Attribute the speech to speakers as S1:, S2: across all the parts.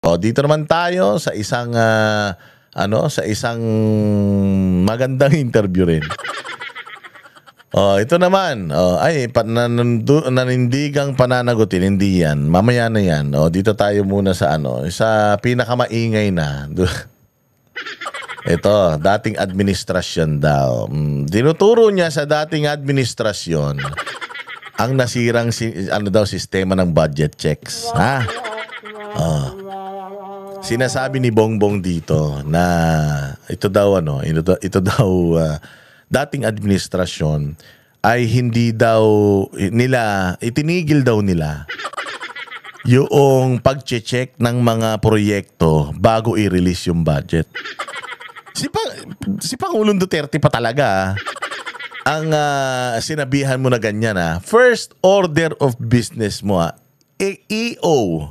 S1: O dito naman tayo sa isang sa isang magandang interview rin. Ito naman. Nanindigang pananagutin, hindi yan. Mamaya na yan. Dito tayo muna sa sa pinakamaingay na. Ito, dating administrasyon daw. Dinuturo niya sa dating administrasyon ang nasirang sistema ng budget checks. Ha? Sinasabi ni Bongbong dito na ito daw dating administrasyon ay hindi daw nila itinigil daw nila yung pagche-check ng mga proyekto bago i-release yung budget. Si Pangulong Duterte pa talaga ang sinabihan mo na ganyan First order of business mo EO.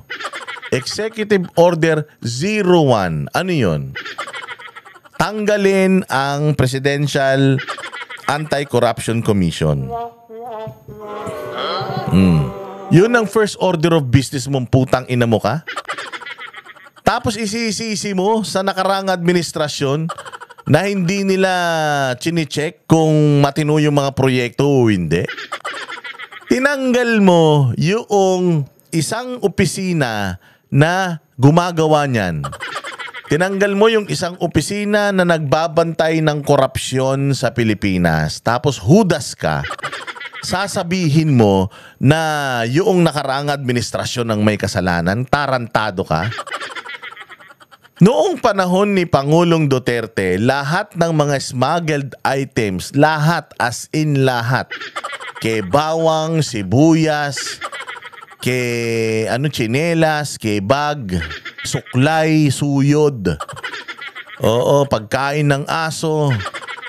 S1: Executive Order 01. Ano yun? Tanggalin ang Presidential Anti-Corruption Commission. Yun ang first order of business mong putang ina mo ka? Tapos isisisi mo sa nakarang administrasyon na hindi nila chine-check kung matino yung mga proyekto o hindi. Tinanggal mo yung isang opisina na gumagawa niyan. Tinanggal mo yung isang opisina na nagbabantay ng korupsyon sa Pilipinas. Tapos hudas ka. Sasabihin mo na yung nakaraang administrasyon ng may kasalanan, tarantado ka. Noong panahon ni Pangulong Duterte, lahat ng mga smuggled items, lahat as in lahat, kay bawang, sibuyas, kay tsinelas, kay bag, suklay, suyod. Pagkain ng aso.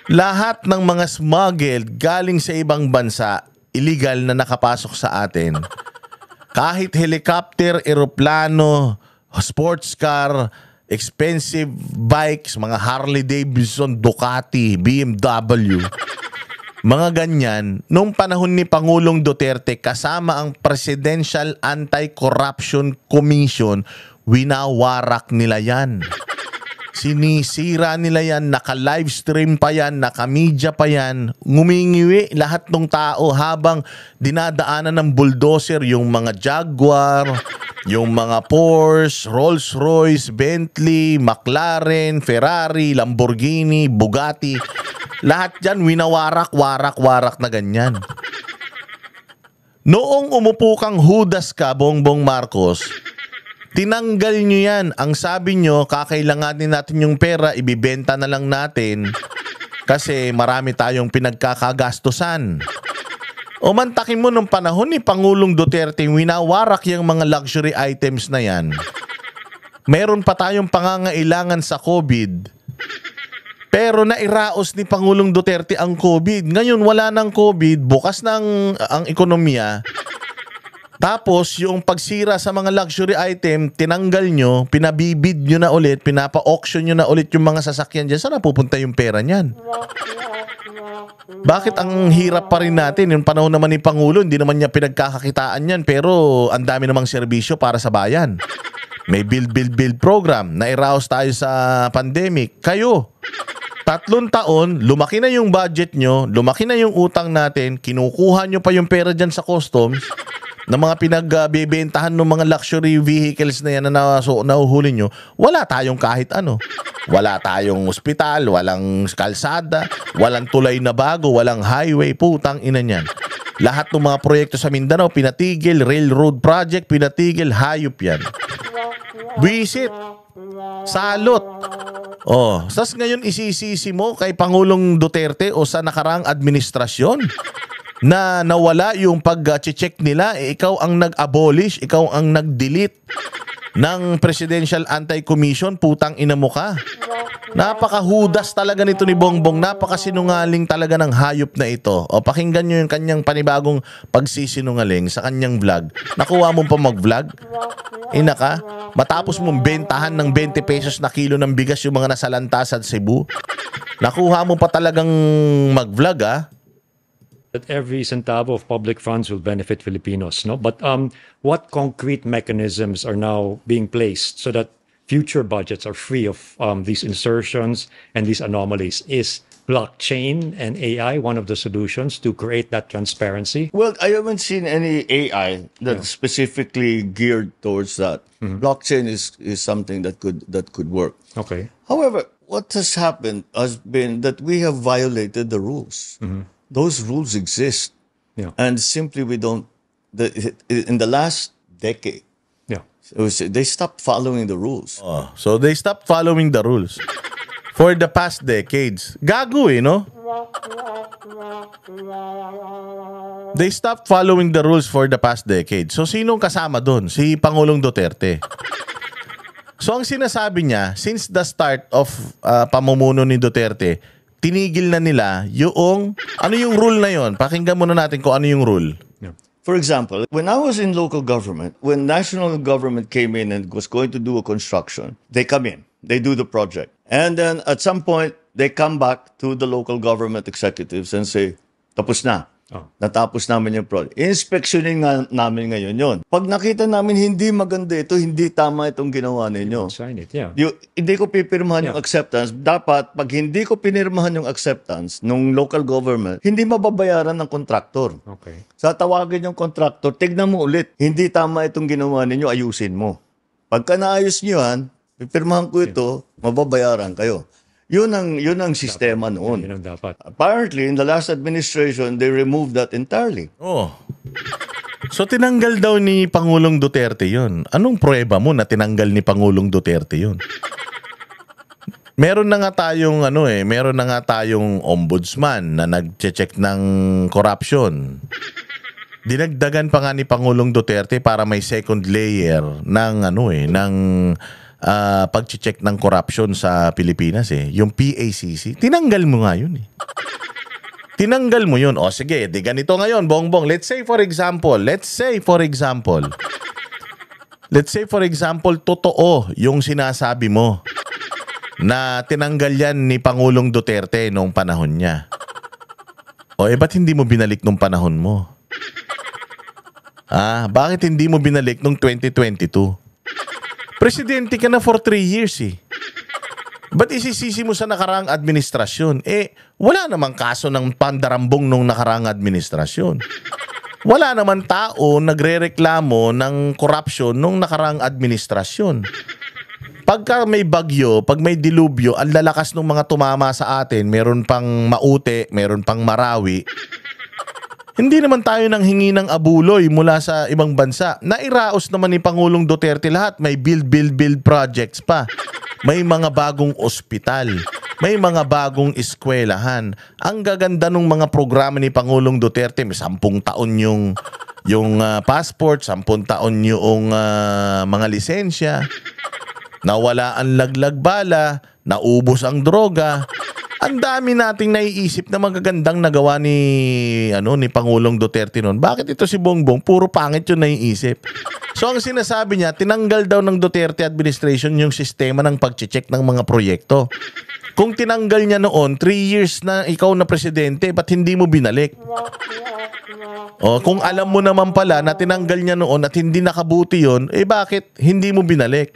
S1: Lahat ng mga smuggled galing sa ibang bansa, illegal na nakapasok sa atin. Kahit helicopter, eroplano, sports car, expensive bikes, mga Harley Davidson, Ducati, BMW. Mga ganyan, nung panahon ni Pangulong Duterte kasama ang Presidential Anti-Corruption Commission, winawarak nila yan. Sinisira nila yan, naka-livestream pa yan, naka-media pa yan, ngumingiwi lahat ng tao habang dinadaanan ng bulldozer yung mga Jaguar, yung mga Porsche, Rolls-Royce, Bentley, McLaren, Ferrari, Lamborghini, Bugatti. Lahat dyan, winawarak na ganyan. Noong umupo kang hudas ka, Bongbong Marcos, tinanggal nyo yan. Ang sabi nyo, kakailanganin natin yung pera, ibibenta na lang natin kasi marami tayong pinagkakagastusan. O mantakin mo nung panahon ni Pangulong Duterte, winawarak yung mga luxury items na yan. Meron pa tayong pangangailangan sa COVID. Pero nairaos ni Pangulong Duterte ang COVID. Ngayon wala nang COVID, bukas ng ang ekonomiya. Tapos yung pagsira sa mga luxury item, tinanggal nyo, pinabibid nyo na ulit, pinapa-auction nyo na ulit yung mga sasakyan dyan. Saan napupunta yung pera niyan? Bakit ang hirap pa rin natin? Yung panahon naman ni Pangulo, hindi naman niya pinagkakakitaan yan, pero ang dami namang serbisyo para sa bayan. May build program. Nairaos tayo sa pandemic. Kayo, 3 taon, lumaki na yung budget nyo, lumaki na yung utang natin, kinukuha nyo pa yung pera dyan sa customs, na mga pinagbebentahan ng mga luxury vehicles na yan na nahuhuli nyo, wala tayong kahit ano. Wala tayong ospital, walang kalsada, walang tulay na bago, walang highway, putang ina niyan. Lahat ng mga proyekto sa Mindanao, pinatigil, railroad project, pinatigil, hayop yan. Visit, salot. Sas ngayon isisisi mo kay Pangulong Duterte o sa nakarang administrasyon na nawala yung pag-check nila, ikaw ang nag-abolish, ikaw ang nag-delete ng Presidential Anti-Commission, putang ina mo ka. Napakahudas talaga nito ni Bongbong, napakasinungaling talaga ng hayop na ito. Pakinggan nyo yung kanyang panibagong pagsisinungaling sa kanyang vlog. Nakuha mo pa mag-vlog? Ina ka? Matapos mong bentahan ng 20 pesos na kilo ng bigas yung mga nasalanta sa Cebu? Nakuha mo pa talagang mag-vlog
S2: that every centavo of public funds will benefit Filipinos, no? But what concrete mechanisms are now being placed so that future budgets are free of these insertions and these anomalies? Is blockchain and AI one of the solutions to create that transparency?
S3: Well, I haven't seen any AI that's specifically geared towards that. Blockchain is something that could work.
S2: Okay.
S3: However, what has happened has been that we have violated the rules. Those rules exist,
S2: Yeah.
S3: and simply we don't. In the last decade,
S2: Yeah.
S3: they stopped following the rules.
S1: Oh, so they stopped following the rules for the past decades. Gago no? They stopped following the rules for the past decade. So sinong kasama doon? Si Pangulong Duterte. So ang sinasabi niya, since the start of pamumuno ni Duterte, tinigil na nila yung, ano yung rule na yon? Pakinggan muna natin kung ano yung rule.
S2: Yeah.
S3: For example, when I was in local government, when national government came in and was going to do a construction, they come in, they do the project. And then at some point, they come back to the local government executives and say, tapos na.
S2: Oh.
S3: Natapos namin yung project. Inspeksyonin nga namin ngayon yon. Pag nakita namin hindi maganda ito, hindi tama itong ginawa ninyo.
S2: Sign it, yeah.
S3: Hindi ko pipirmahan yung acceptance. Dapat, pag hindi ko pinirmahan yung acceptance nung local government, hindi mababayaran ng kontraktor.
S2: Okay.
S3: Sa tawagin yung kontraktor, tignan mo ulit. Hindi tama itong ginawa ninyo, ayusin mo. Pagka naayos nyo yan, pipirmahan ko ito, mababayaran kayo. Yun ang sistema noon.
S2: Yun ang dapat.
S3: Apparently, in the last administration, they removed that entirely.
S1: Oh. So tinanggal daw ni Pangulong Duterte yon. Anong pruweba mo na tinanggal ni Pangulong Duterte yon? Meron na nga tayong meron na nga tayong ombudsman na nagche-check ng corruption. Dinagdagan pa nga ni Pangulong Duterte para may second layer ng ng pag-check ng corruption sa Pilipinas yung PACC. Tinanggal mo nga yun Tinanggal mo yun. O sige, di ganito ngayon, Bongbong. Let's say for example, totoo yung sinasabi mo na tinanggal yan ni Pangulong Duterte noong panahon niya. O ba't hindi mo binalik nung panahon mo? Bakit hindi mo binalik nung 2022? Presidente ka na for 3 years Ba't isisisi mo sa nakaraang administrasyon? Wala namang kaso ng pandarambong nung nakaraang administrasyon. Wala naman tao nagrereklamo ng corruption nung nakaraang administrasyon. Pagka may bagyo, pag may dilubyo, ang lalakas ng mga tumama sa atin, meron pang Maute, meron pang Marawi. Hindi naman tayo nang hingi ng abuloy mula sa ibang bansa. Nairaos naman ni Pangulong Duterte lahat. May build projects pa. May mga bagong ospital. May mga bagong eskwelahan. Ang gaganda ng mga programa ni Pangulong Duterte. May 10 taon yung passport, 10 taon yung mga lisensya. Nawala ang laglag bala, naubos ang droga. Ang dami nating naiisip na magagandang nagawa ni Pangulong Duterte noon. Bakit ito si Bongbong? Puro pangit yung naiisip. So ang sinasabi niya, tinanggal daw ng Duterte administration yung sistema ng pag-check ng mga proyekto. Kung tinanggal niya noon, 3 years na ikaw na presidente, ba't hindi mo binalik? Kung alam mo naman pala na tinanggal niya noon at hindi nakabuti yun, bakit hindi mo binalik?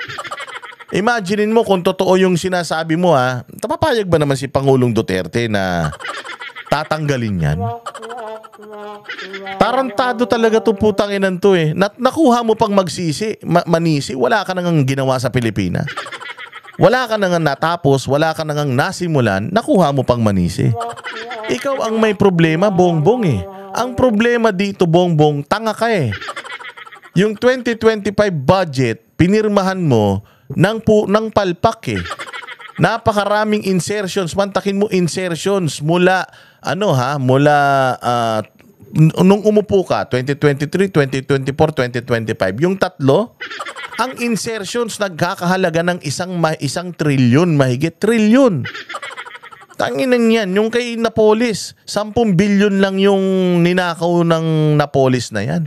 S1: Imaginein mo kung totoo yung sinasabi mo papayag ba naman si Pangulong Duterte na tatanggalin yan? Tarantado talaga to putang inan to Nakuha mo pang manisi, wala ka nang ginawa sa Pilipinas. Wala ka nang natapos, wala ka nang nasimulan, nakuha mo pang manisi. Ikaw ang may problema, Bongbong Ang problema dito, Bongbong, tanga ka Yung 2025 budget, pinirmahan mo ng palpak Napakaraming insertions. Mantakin mo insertions mula nung umupo ka 2023, 2024, 2025. Yung tatlo, ang insertions nagkakahalaga ng isang trilyon, mahigit trilyon. Tanginan yan, yung kay Napolis, 10 bilyon lang yung ninakaw ng Napolis na yan.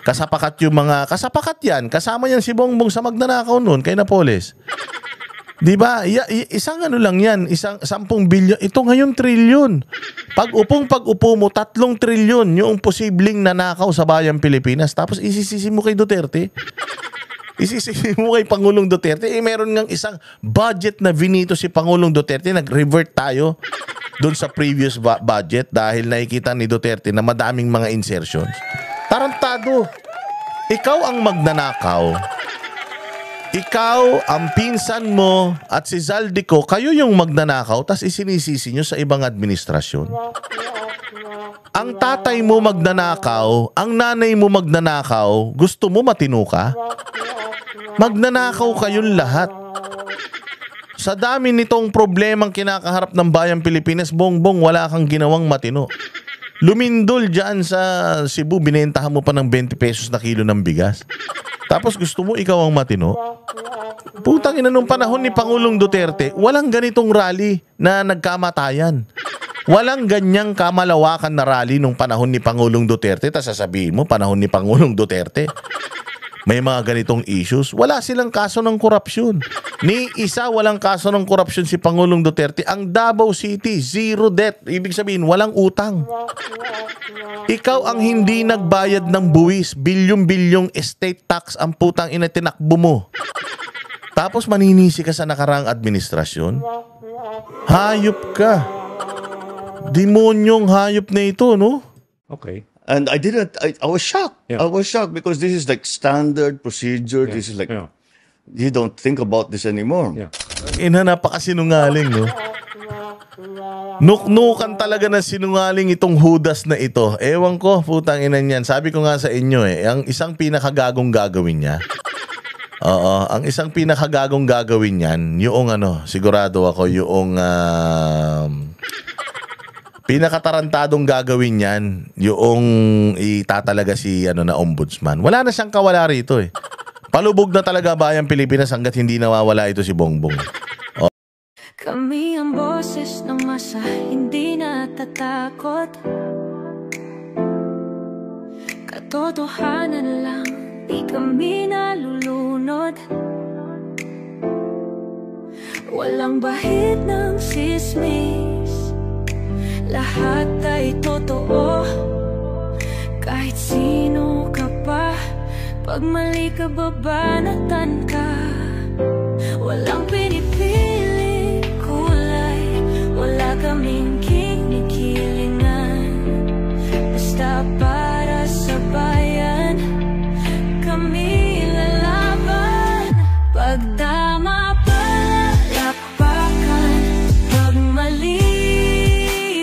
S1: Kasapakat yan. Kasama yan si Bongbong sa magnanakaw noon kay Napoles. Di ba? Isang ano lang yan, isang 10 bilyon. Ito ngayon trilyon. Pag-upo mo, 3 trilyon yung posibleng nanakaw sa bayang Pilipinas. Tapos isisisi mo kay Duterte. Isisisi mo kay Pangulong Duterte. Meron ngang isang budget na vinito si Pangulong Duterte. Nag-revert tayo doon sa previous budget dahil nakikita ni Duterte na madaming mga insertions. Tarantado. Ikaw ang magnanakaw. Ikaw, ang pinsan mo at si Zaldico, kayo yung magnanakaw tas isinisisi nyo sa ibang administrasyon. Ang tatay mo magnanakaw, ang nanay mo magnanakaw, gusto mo matino ka? Magnanakaw kayong lahat. Sa dami nitong problemang kinakaharap ng bayang Pilipinas, Bongbong, wala kang ginawang matino. Lumindol dyan sa Cebu, binentahan mo pa ng 20 pesos na kilo ng bigas. Tapos gusto mo ikaw ang matino? Putang ina, nung panahon ni Pangulong Duterte, walang ganitong rally na nagkamatayan. Walang ganyang kamalawakan na rally nung panahon ni Pangulong Duterte. Tapos sasabihin mo, panahon ni Pangulong Duterte, may mga ganitong issues. Wala silang kaso ng korupsyon. Ni isa walang kaso ng korupsyon si Pangulong Duterte. Ang Davao City, zero debt. Ibig sabihin, walang utang. Ikaw ang hindi nagbayad ng buwis. Bilyong-bilyong estate tax ang putang ina tinakbo mo. Tapos maninisi ka sa nakaraang administrasyon. Hayop ka. Demonyong hayop na ito, no?
S2: Okay.
S3: And I was shocked.
S2: Yeah.
S3: I was shocked because this is like standard procedure. This is like,
S2: Yeah.
S3: you don't think about this anymore.
S2: Yeah.
S1: Ina, napakasinungaling, no? Nuknukan talaga na sinungaling itong Judas na ito. Ewan ko, putang ina niyan. Sabi ko nga sa inyo ang isang pinakagagong gagawin niya. Oo, ang isang pinakagagong gagawin niyan, yung sigurado ako, yung pinakatarantadong gagawin niyan, yung itatalaga si na ombudsman. Wala na siyang kawala rito eh. Palubog na talaga bayang Pilipinas hanggat hindi nawawala ito si Bongbong.
S4: Kami ang boses ng masa, hindi natatakot. Katotohanan lang, di kami nalulunod. Walang bahid ng sismis, lahat ay totoo. Kahit sino ka pa, pag mali ka babanatan ka. Walang pinipili kulay, wala kaming kinikilingan. Basta para sa bayan, kami lalaban. Pag tama palakpakan, pag mali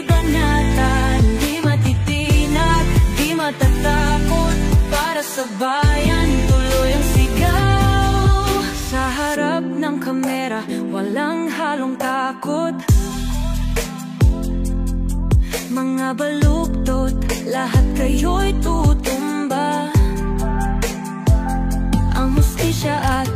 S4: banatan, di matitinag, di matatakot. Para sa bayan, tuloy ang sigaw. Sa harap ng kamera, walang halong takot. Mga baluktot, lahat kayo'y tutumba. Ang hustisya at